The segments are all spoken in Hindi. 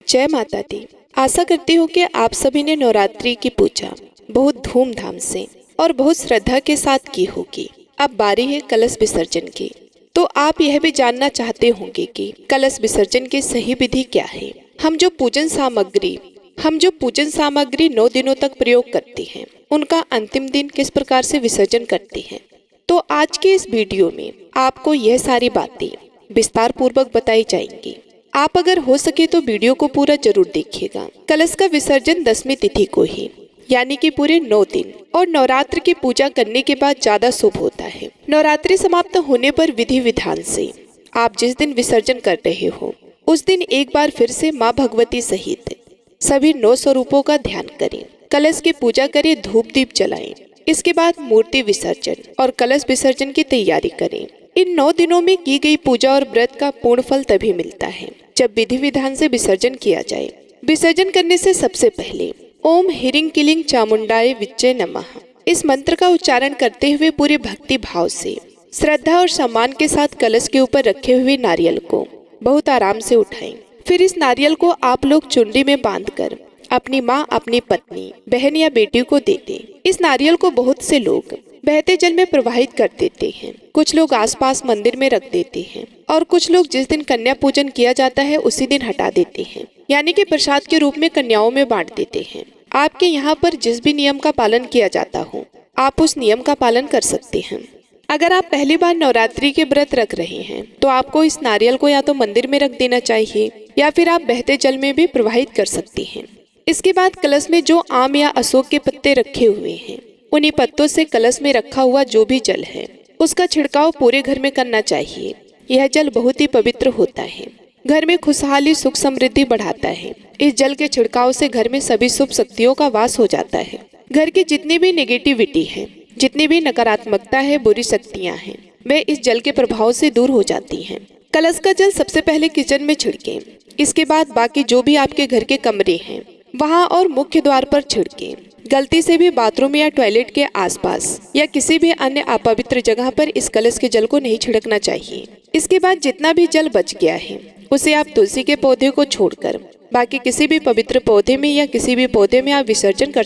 जय माता दी। आशा करती हूँ कि आप सभी ने नवरात्रि की पूजा बहुत धूमधाम से और बहुत श्रद्धा के साथ की होगी। अब बारी है कलश विसर्जन की। तो आप यह भी जानना चाहते होंगे कि कलश विसर्जन की सही विधि क्या है। हम जो पूजन सामग्री 9 दिनों तक प्रयोग करते हैं, उनका अंतिम दिन किस प्रकार से विसर्जन करते हैं। तो आज के इस वीडियो में आपको यह सारी बातें विस्तार पूर्वक बताई जाएंगी। आप अगर हो सके तो वीडियो को पूरा जरूर देखिएगा। कलश का विसर्जन 10वीं तिथि को ही, यानी कि पूरे 9 दिन और नवरात्र की पूजा करने के बाद ज्यादा शुभ होता है। नवरात्रि समाप्त होने पर विधि विधान से आप जिस दिन विसर्जन कर रहे हो, उस दिन एक बार फिर से माँ भगवती सहित सभी 9 स्वरूपों का ध्यान करें। कलश की पूजा करें, धूप दीप जलाएं। इसके बाद मूर्ति विसर्जन और कलश विसर्जन की तैयारी करें। इन 9 दिनों में की गई पूजा और व्रत का पूर्ण फल तभी मिलता है जब विधि विधान से विसर्जन किया जाए। विसर्जन करने से सबसे पहले ओम ह्रीं क्लीं चामुंडाय विच्चे नमः इस मंत्र का उच्चारण करते हुए पूरे भक्ति भाव से, श्रद्धा और सम्मान के साथ कलश के ऊपर रखे हुए नारियल को बहुत आराम से उठाएं। फिर इस नारियल को आप लोग चुंडी में बांधकर अपनी माँ, अपनी पत्नी, बहन या बेटी को दे दें। इस नारियल को बहुत से लोग बहते जल में प्रवाहित कर देते हैं। कुछ लोग आसपास मंदिर में रख देते हैं और कुछ लोग जिस दिन कन्या पूजन किया जाता है उसी दिन हटा देते हैं, यानी कि प्रसाद के रूप में कन्याओं में बांट देते हैं। आपके यहाँ पर जिस भी नियम का पालन किया जाता हो, आप उस नियम का पालन कर सकते हैं। अगर आप पहली बार नवरात्रि के व्रत रख रहे हैं तो आपको इस नारियल को या तो मंदिर में रख देना चाहिए या फिर आप बहते जल में भी प्रवाहित कर सकते हैं। इसके बाद कलश में जो आम या अशोक के पत्ते रखे हुए हैं, उन्हीं पत्तों से कलश में रखा हुआ जो भी जल है उसका छिड़काव पूरे घर में करना चाहिए। यह जल बहुत ही पवित्र होता है, घर में खुशहाली, सुख, समृद्धि बढ़ाता है। इस जल के छिड़काव से घर में सभी शुभ शक्तियों का वास हो जाता है। घर की जितनी भी नेगेटिविटी है, जितनी भी नकारात्मकता है, बुरी शक्तियाँ हैं, वे इस जल के प्रभाव से दूर हो जाती हैं। कलश का जल सबसे पहले किचन में छिड़कें। इसके बाद बाकी जो भी आपके घर के कमरे हैं वहाँ और मुख्य द्वार पर छिड़कें। गलती से भी बाथरूम या टॉयलेट के आसपास या किसी भी अन्य अपवित्र जगह पर इस कलश के जल को नहीं छिड़कना चाहिए। इसके बाद जितना भी जल बच गया है उसे आप तुलसी के पौधे को छोड़कर बाकी किसी भी पवित्र पौधे में या किसी भी पौधे में आप विसर्जन कर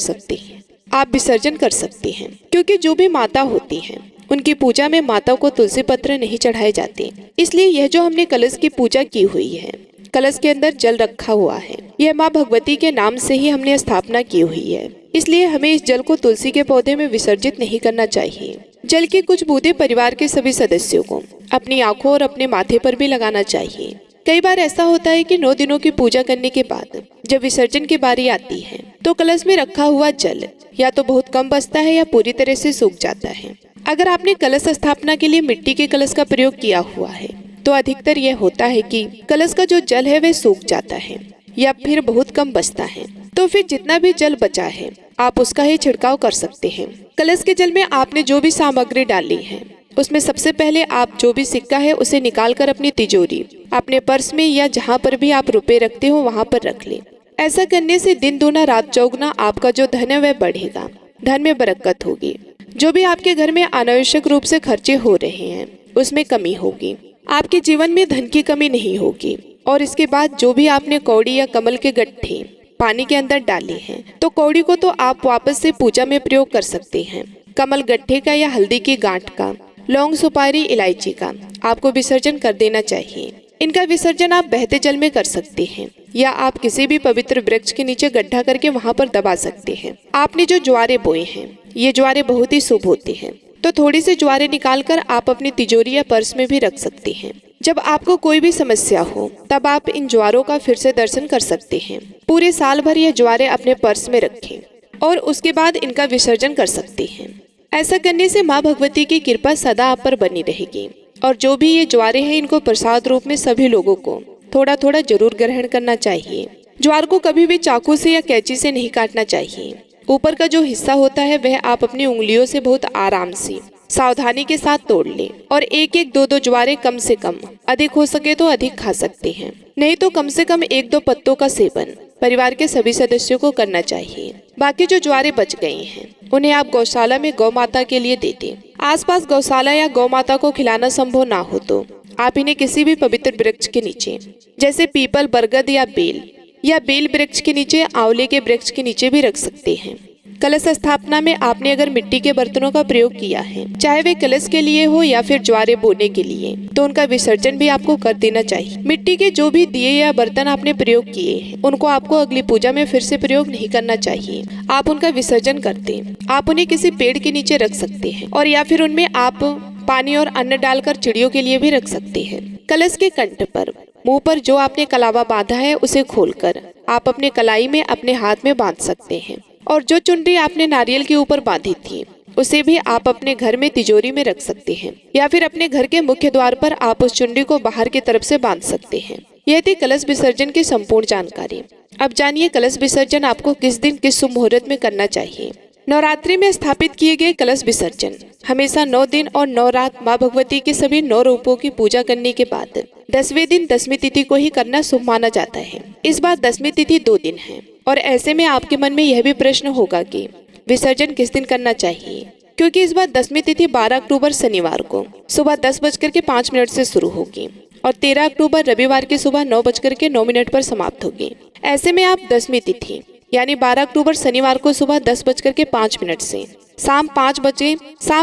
सकते हैं। क्योंकि जो भी माता होती हैं उनकी पूजा में माता को तुलसी पत्र नहीं चढ़ाए जाते। इसलिए यह जो हमने कलश की पूजा की हुई है, कलश के अंदर जल रखा हुआ है, यह माँ भगवती के नाम से ही हमने स्थापना की हुई है। इसलिए हमें इस जल को तुलसी के पौधे में विसर्जित नहीं करना चाहिए। जल की कुछ बूंदें परिवार के सभी सदस्यों को अपनी आंखों और अपने माथे पर भी लगाना चाहिए। कई बार ऐसा होता है कि 9 दिनों की पूजा करने के बाद जब विसर्जन की बारी आती है तो कलश में रखा हुआ जल या तो बहुत कम बचता है या पूरी तरह से सूख जाता है। अगर आपने कलश स्थापना के लिए मिट्टी के कलश का प्रयोग किया हुआ है तो अधिकतर यह होता है कि कलश का जो जल है वह सूख जाता है या फिर बहुत कम बचता है। तो फिर जितना भी जल बचा है आप उसका ही छिड़काव कर सकते हैं। कलश के जल में आपने जो भी सामग्री डाली है उसमें सबसे पहले आप जो भी सिक्का है उसे निकाल कर अपनी तिजोरी, अपने पर्स में या जहाँ पर भी आप रुपए रखते हो वहाँ पर रख लें। ऐसा करने से दिन दूना रात चौगुना आपका जो धन है वह बढ़ेगा, धन में बरकत होगी। जो भी आपके घर में अनावश्यक रूप से खर्चे हो रहे हैं उसमें कमी होगी, आपके जीवन में धन की कमी नहीं होगी। और इसके बाद जो भी आपने कौड़ी या कमल के गट्ठे पानी के अंदर डाले हैं तो कौड़ी को तो आप वापस से पूजा में प्रयोग कर सकते हैं। कमल गट्ठे का या हल्दी की गांठ का, लौंग, सुपारी, इलायची का आपको विसर्जन कर देना चाहिए। इनका विसर्जन आप बहते जल में कर सकते हैं या आप किसी भी पवित्र वृक्ष के नीचे गड्ढा करके वहां पर दबा सकते हैं। आपने जो ज्वारे बोए हैं ये ज्वारे बहुत ही शुभ होते हैं, तो थोड़ी सी ज्वारे निकाल कर आप अपनी तिजोरी या पर्स में भी रख सकते हैं। जब आपको कोई भी समस्या हो तब आप इन ज्वारों का फिर से दर्शन कर सकते हैं। पूरे साल भर ये ज्वारे अपने पर्स में रखें और उसके बाद इनका विसर्जन कर सकते हैं। ऐसा करने से माँ भगवती की कृपा सदा आप पर बनी रहेगी। और जो भी ये ज्वारे हैं इनको प्रसाद रूप में सभी लोगों को थोड़ा थोड़ा जरूर ग्रहण करना चाहिए। ज्वार को कभी भी चाकू से या कैंची से नहीं काटना चाहिए। ऊपर का जो हिस्सा होता है वह आप अपनी उंगलियों से बहुत आराम से, सावधानी के साथ तोड़ लें और एक एक दो ज्वारे कम से कम, अधिक हो सके तो अधिक खा सकते हैं, नहीं तो कम से कम 1-2 पत्तों का सेवन परिवार के सभी सदस्यों को करना चाहिए। बाकी जो ज्वारे बच गए हैं उन्हें आप गौशाला में गौ माता के लिए दे दें। आसपास गौशाला या गौ माता को खिलाना संभव ना हो तो आप इन्हें किसी भी पवित्र वृक्ष के नीचे, जैसे पीपल, बरगद या बेल या बेल वृक्ष के नीचे, आंवले के वृक्ष के नीचे भी रख सकते हैं। कलश स्थापना में आपने अगर मिट्टी के बर्तनों का प्रयोग किया है, चाहे वे कलश के लिए हो या फिर ज्वारे बोने के लिए, तो उनका विसर्जन भी आपको कर देना चाहिए। मिट्टी के जो भी दिए या बर्तन आपने प्रयोग किए हैं, उनको आपको अगली पूजा में फिर से प्रयोग नहीं करना चाहिए। आप उनका विसर्जन कर दें। आप उन्हें किसी पेड़ के नीचे रख सकते हैं और या फिर उनमें आप पानी और अन्न डालकर चिड़ियों के लिए भी रख सकते हैं। कलश के कंठ पर मुंह पर जो आपने कलावा बांधा है उसे खोलकर आप अपने कलाई में अपने हाथ में बांध सकते हैं। और जो चुनरी आपने नारियल के ऊपर बांधी थी, उसे भी आप अपने घर में तिजोरी में रख सकते हैं या फिर अपने घर के मुख्य द्वार पर आप उस चुनरी को बाहर की तरफ से बांध सकते हैं। यह थी कलश विसर्जन की संपूर्ण जानकारी। अब जानिए कलश विसर्जन आपको किस दिन किस शुभ मुहूर्त में करना चाहिए। नवरात्रि में स्थापित किए गए कलश विसर्जन हमेशा 9 दिन और 9 रात माँ भगवती के सभी 9 रूपों की पूजा करने के बाद 10वें दिन दशमी तिथि को ही करना शुभ माना जाता है। इस बार दशमी तिथि 2 दिन है और ऐसे में आपके मन में यह भी प्रश्न होगा कि विसर्जन किस दिन करना चाहिए, क्योंकि इस बार दशमी तिथि 12 अक्टूबर शनिवार को सुबह 10:05 से शुरू होगी और 13 अक्टूबर रविवार की सुबह 9:09 पर समाप्त होगी। ऐसे में आप दशमी तिथि यानी 12 अक्टूबर शनिवार को सुबह 10:05 से शाम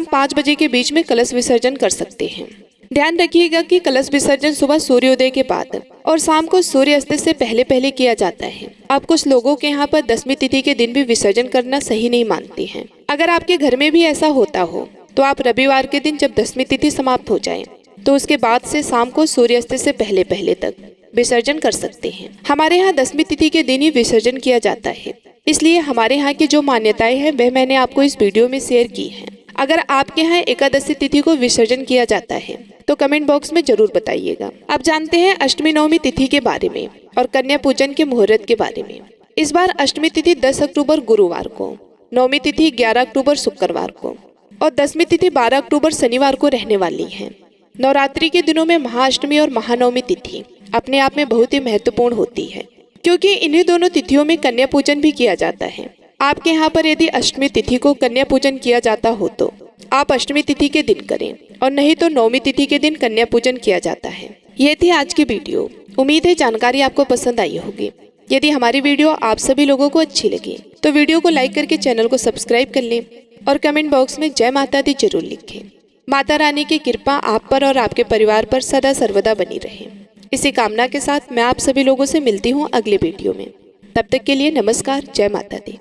5 बजे के बीच में कलश विसर्जन कर सकते हैं। ध्यान रखिएगा कि कलश विसर्जन सुबह सूर्योदय के बाद और शाम को सूर्यास्त से पहले किया जाता है। अब कुछ लोगों के यहाँ पर दशमी तिथि के दिन भी विसर्जन करना सही नहीं मानते हैं। अगर आपके घर में भी ऐसा होता हो तो आप रविवार के दिन जब दशमी तिथि समाप्त हो जाए तो उसके बाद से शाम को सूर्यास्त से पहले तक विसर्जन कर सकते हैं। हमारे यहाँ दशमी तिथि के दिन ही विसर्जन किया जाता है, इसलिए हमारे यहाँ की जो मान्यताएं हैं वह मैंने आपको इस वीडियो में शेयर की है। अगर आपके यहाँ एकादशी तिथि को विसर्जन किया जाता है तो कमेंट बॉक्स में जरूर बताइएगा। अब जानते हैं अष्टमी नवमी तिथि के बारे में और कन्या पूजन के मुहूर्त के बारे में। इस बार अष्टमी तिथि 10 अक्टूबर गुरुवार को, नवमी तिथि 11 अक्टूबर शुक्रवार को और दशमी तिथि 12 अक्टूबर शनिवार को रहने वाली है। नवरात्रि के दिनों में महाअष्टमी और महानवमी तिथि अपने आप में बहुत ही महत्वपूर्ण होती है, क्योंकि इन्हीं दोनों तिथियों में कन्या पूजन भी किया जाता है। आपके यहाँ पर यदि अष्टमी तिथि को कन्या पूजन किया जाता हो तो आप अष्टमी तिथि के दिन करें और नहीं तो नवमी तिथि के दिन कन्या पूजन किया जाता है। ये थी आज की वीडियो। उम्मीद है जानकारी आपको पसंद आई होगी। यदि हमारी वीडियो आप सभी लोगों को अच्छी लगी तो वीडियो को लाइक करके चैनल को सब्सक्राइब कर लें और कमेंट बॉक्स में जय माता दी जरूर लिखें। माता रानी की कृपा आप पर और आपके परिवार पर सदा सर्वदा बनी रहे। इसी कामना के साथ मैं आप सभी लोगों से मिलती हूँ अगले वीडियो में। तब तक के लिए नमस्कार। जय माता दी।